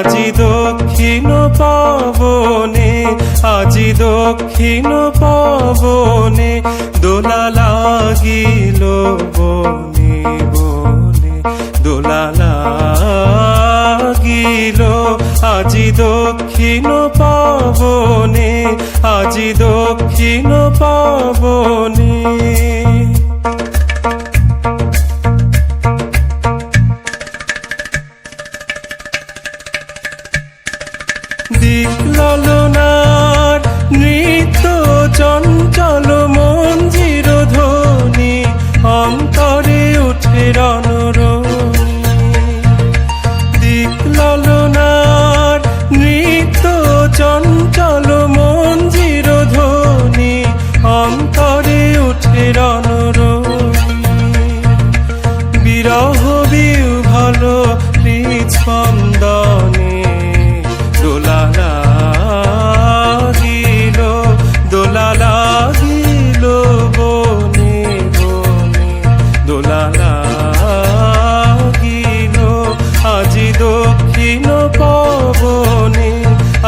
আজি দক্ষিণ পবনে, আজি দক্ষিণ পবনে দোলা লাগিল বনে বনে, দোলা লাগিল আজি দক্ষিণ পবনে, আজি দক্ষিণ পবনে। দিক ললনার নৃত্য চঞ্চল মঞ্জির ধ্বনি, অন্তরে উঠে রণরণি। দিক ললনার নৃত্য চঞ্চল মঞ্জির ধ্বনি, অন্তরে উঠে রণরণি। বিরহ বিহ্বল হৃৎস্পন্দনে দোলা লাগিল, দোলা লাগিল বনে বনে, দোলা লাগিল আজি দক্ষিণ পবনে,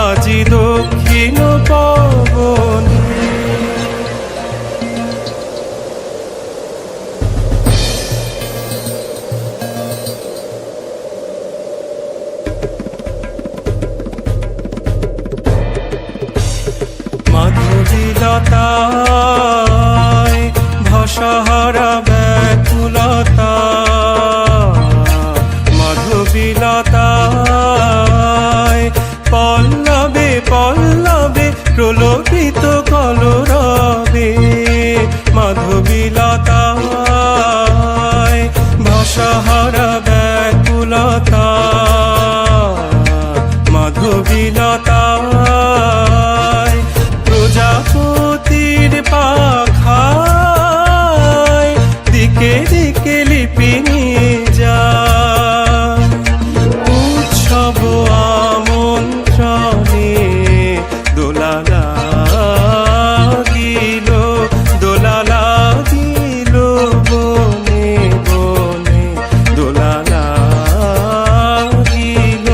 আজি দক্ষিণ পবনে। মাধবীলতায় ভাষাহারা ব্যাকুলতা, মাধবীলতায় পল্লবে পল্লবে প্রলোভিত কলরবে, মাধবীলতায় ভাষাহারা ব্যাকুলতা, মাধবীলতায় প্রজাপতির পাখায় দিকে দিকে লিপি নিয়ে যায়। উৎসব আমন্ত্রণে দোলা লাগিল, দোলা লাগিল বনে বনে, দোলা লাগিল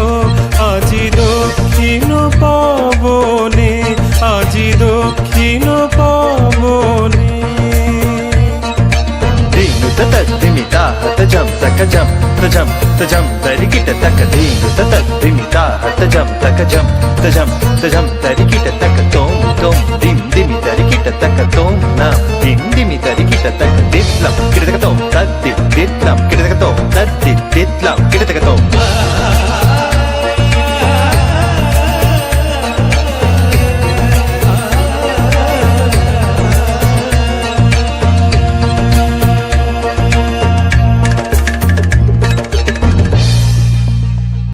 আজি দক্ষিণ পবনে, আজি দক্ষিণ পবনে। Dinu tatat dimita hatajam takajam tajam tajam tarikita takadinu tatat dimita hatajam takajam tajam tajam tarikita takatom tom dim dimi tarikita takatom nam